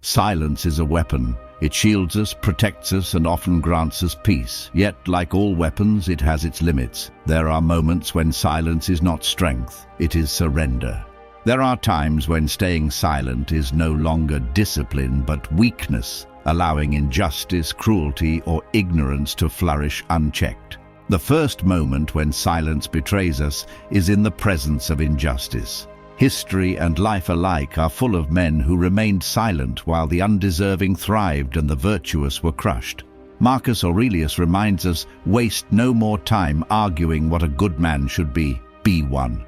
Silence is a weapon. It shields us, protects us, and often grants us peace. Yet, like all weapons, it has its limits. There are moments when silence is not strength, it is surrender. There are times when staying silent is no longer discipline but weakness, allowing injustice, cruelty, or ignorance to flourish unchecked. The first moment when silence betrays us is in the presence of injustice. History and life alike are full of men who remained silent while the undeserving thrived and the virtuous were crushed. Marcus Aurelius reminds us, waste no more time arguing what a good man should be one.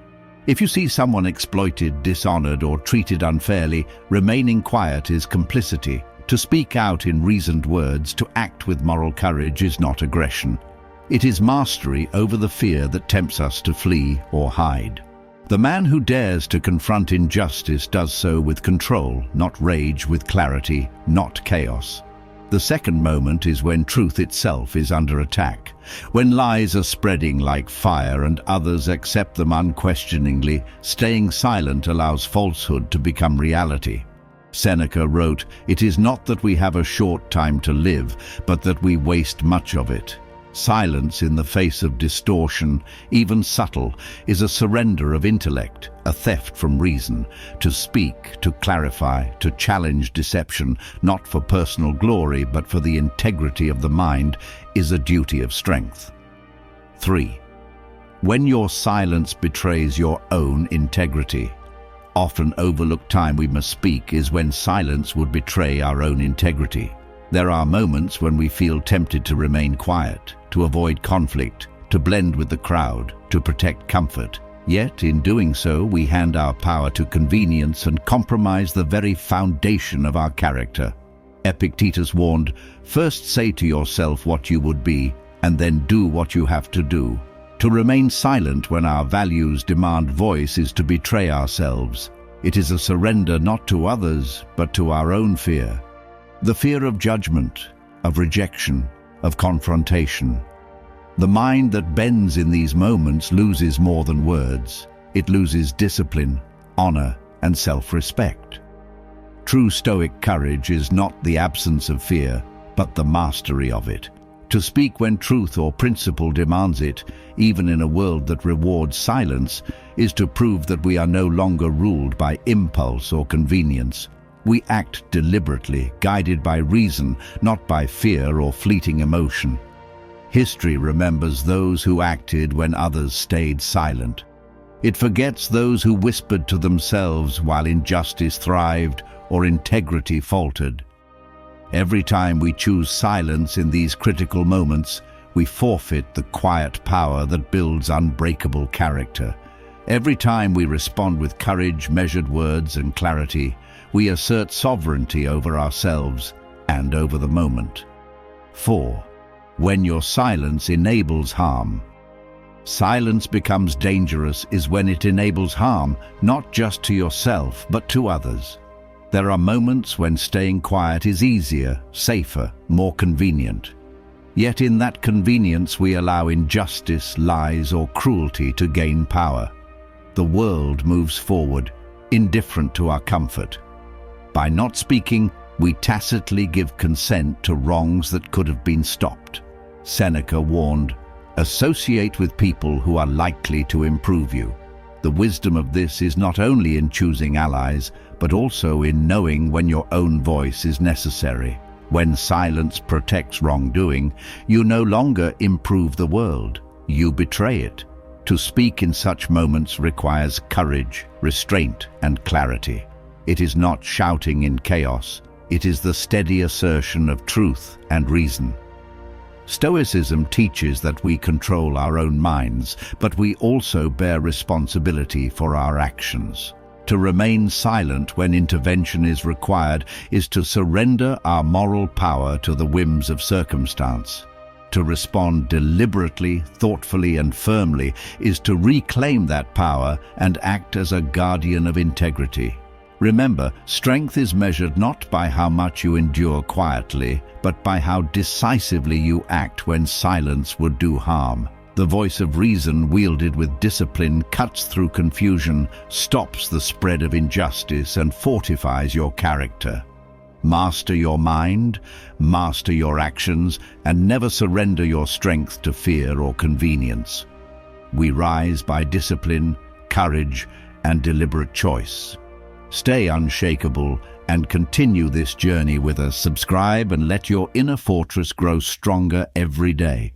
If you see someone exploited, dishonored, or treated unfairly, remaining quiet is complicity. To speak out in reasoned words, to act with moral courage is not aggression. It is mastery over the fear that tempts us to flee or hide. The man who dares to confront injustice does so with control, not rage, with clarity, not chaos. The second moment is when truth itself is under attack. When lies are spreading like fire and others accept them unquestioningly, staying silent allows falsehood to become reality. Seneca wrote, "It is not that we have a short time to live, but that we waste much of it." Silence in the face of distortion, even subtle, is a surrender of intellect, a theft from reason. To speak, to clarify, to challenge deception, not for personal glory but for the integrity of the mind, is a duty of strength. 3. When your silence betrays your own integrity. Often overlooked time we must speak is when silence would betray our own integrity. There are moments when we feel tempted to remain quiet, to avoid conflict, to blend with the crowd, to protect comfort. Yet, in doing so, we hand our power to convenience and compromise the very foundation of our character. Epictetus warned, "First say to yourself what you would be, and then do what you have to do." To remain silent when our values demand voice is to betray ourselves. It is a surrender not to others, but to our own fear. The fear of judgment, of rejection, of confrontation. The mind that bends in these moments loses more than words. It loses discipline, honor, and self-respect. True Stoic courage is not the absence of fear, but the mastery of it. To speak when truth or principle demands it, even in a world that rewards silence, is to prove that we are no longer ruled by impulse or convenience. We act deliberately, guided by reason, not by fear or fleeting emotion. History remembers those who acted when others stayed silent. It forgets those who whispered to themselves while injustice thrived or integrity faltered. Every time we choose silence in these critical moments, we forfeit the quiet power that builds unbreakable character. Every time we respond with courage, measured words, and clarity, we assert sovereignty over ourselves and over the moment. 4. When your silence enables harm. Silence becomes dangerous is when it enables harm, not just to yourself, but to others. There are moments when staying quiet is easier, safer, more convenient. Yet in that convenience we allow injustice, lies, or cruelty to gain power. The world moves forward, indifferent to our comfort. By not speaking, we tacitly give consent to wrongs that could have been stopped. Seneca warned, "Associate with people who are likely to improve you." The wisdom of this is not only in choosing allies, but also in knowing when your own voice is necessary. When silence protects wrongdoing, you no longer improve the world, you betray it. To speak in such moments requires courage, restraint, and clarity. It is not shouting in chaos, it is the steady assertion of truth and reason. Stoicism teaches that we control our own minds, but we also bear responsibility for our actions. To remain silent when intervention is required is to surrender our moral power to the whims of circumstance. To respond deliberately, thoughtfully, and firmly is to reclaim that power and act as a guardian of integrity. Remember, strength is measured not by how much you endure quietly, but by how decisively you act when silence would do harm. The voice of reason wielded with discipline cuts through confusion, stops the spread of injustice, and fortifies your character. Master your mind, master your actions, and never surrender your strength to fear or convenience. We rise by discipline, courage, and deliberate choice. Stay unshakable and continue this journey with us. Subscribe and let your inner fortress grow stronger every day.